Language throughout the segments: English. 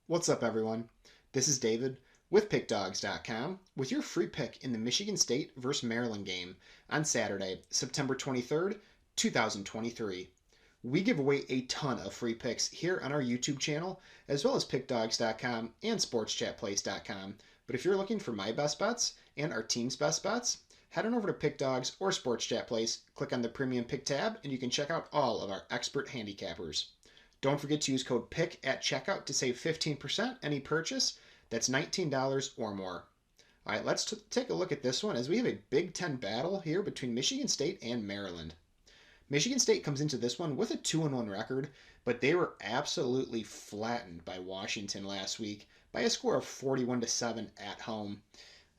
What's up, everyone? This is David with Pickdawgz.com with your free pick in the Michigan State vs. Maryland game on Saturday, September 23rd, 2023. We give away a ton of free picks here on our YouTube channel, as well as Pickdawgz.com and SportsChatPlace.com. But if you're looking for my best bets and our team's best bets, head on over to Pickdawgz or Sports Chat Place, click on the Premium Pick tab, and you can check out all of our expert handicappers. Don't forget to use code PICK at checkout to save 15% any purchase. That's $19 or more. All right, let's take a look at this one as we have a Big Ten battle here between Michigan State and Maryland. Michigan State comes into this one with a 2-1 record, but they were absolutely flattened by Washington last week by a score of 41-7 at home.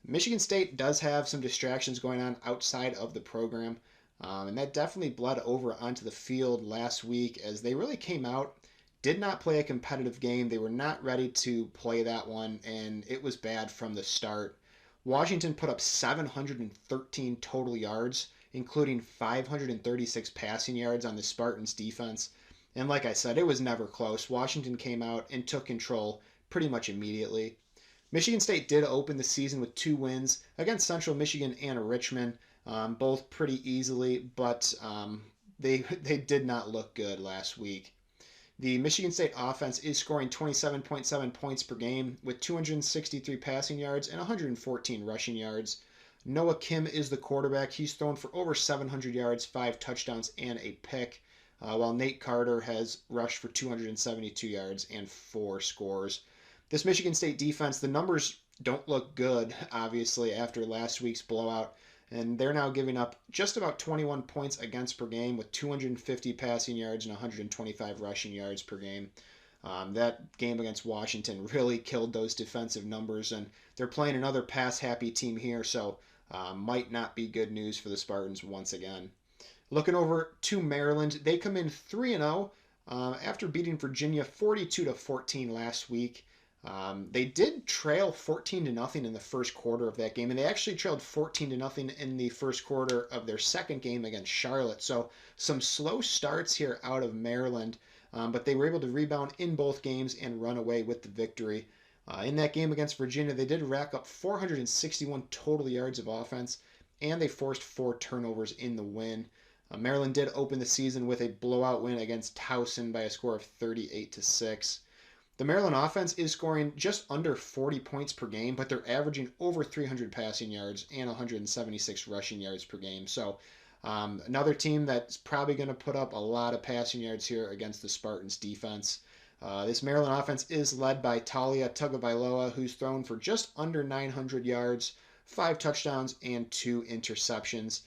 Michigan State does have some distractions going on outside of the program. And that definitely bled over onto the field last week as they really came out, did not play a competitive game. They were not ready to play that one, and it was bad from the start. Washington put up 713 total yards, including 536 passing yards on the Spartans defense. And like I said, it was never close. Washington came out and took control pretty much immediately. Michigan State did open the season with 2 wins against Central Michigan and Richmond. Both pretty easily, but they did not look good last week. The Michigan State offense is scoring 27.7 points per game with 263 passing yards and 114 rushing yards. Noah Kim is the quarterback. He's thrown for over 700 yards, 5 touchdowns, and a pick, while Nate Carter has rushed for 272 yards and 4 scores. This Michigan State defense, the numbers don't look good, obviously, after last week's blowout. And they're now giving up just about 21 points against per game with 250 passing yards and 125 rushing yards per game. That game against Washington really killed those defensive numbers, and they're playing another pass-happy team here, so might not be good news for the Spartans once again. Looking over to Maryland, they come in 3-0 after beating Virginia 42-14 last week. They did trail 14-0 in the first quarter of that game, and they actually trailed 14-0 in the first quarter of their second game against Charlotte. So some slow starts here out of Maryland, but they were able to rebound in both games and run away with the victory. In that game against Virginia, they did rack up 461 total yards of offense, and they forced 4 turnovers in the win. Maryland did open the season with a blowout win against Towson by a score of 38-6. The Maryland offense is scoring just under 40 points per game, but they're averaging over 300 passing yards and 176 rushing yards per game. So another team that's probably going to put up a lot of passing yards here against the Spartans defense. This Maryland offense is led by Talia Tagovailoa, who's thrown for just under 900 yards, 5 touchdowns, and 2 interceptions.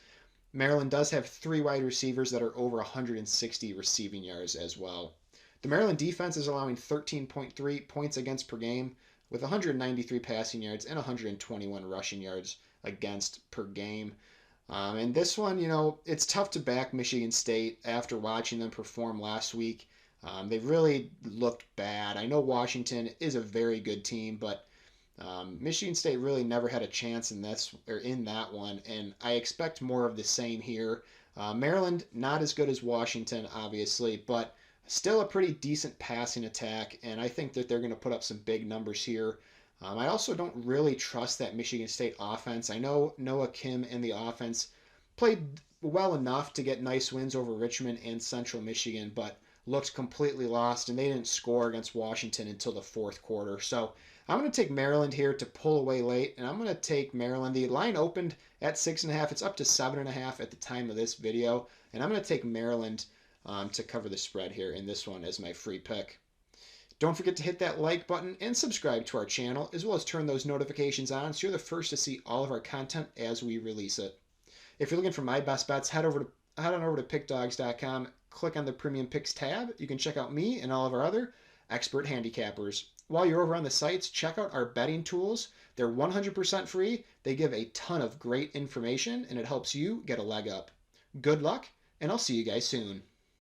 Maryland does have 3 wide receivers that are over 160 receiving yards as well. The Maryland defense is allowing 13.3 points against per game with 193 passing yards and 121 rushing yards against per game. And this one, it's tough to back Michigan State after watching them perform last week. They really looked bad. I know Washington is a very good team, but Michigan State really never had a chance in that one, and I expect more of the same here. Maryland, not as good as Washington, obviously, but still a pretty decent passing attack, and I think that they're going to put up some big numbers here. I also don't really trust that Michigan State offense. I know Noah Kim and the offense played well enough to get nice wins over Richmond and Central Michigan, but looked completely lost, and they didn't score against Washington until the fourth quarter. So I'm going to take Maryland here to pull away late, and I'm going to take Maryland. The line opened at 6.5. It's up to 7.5 at the time of this video, and I'm going to take Maryland to cover the spread here in this one as my free pick. Don't forget to hit that like button and subscribe to our channel, as well as turn those notifications on so you're the first to see all of our content as we release it. If you're looking for my best bets, head on over to Pickdawgz.com, click on the Premium Picks tab. You can check out me and all of our other expert handicappers. While you're over on the sites, check out our betting tools. They're 100% free. They give a ton of great information, and it helps you get a leg up. Good luck, and I'll see you guys soon.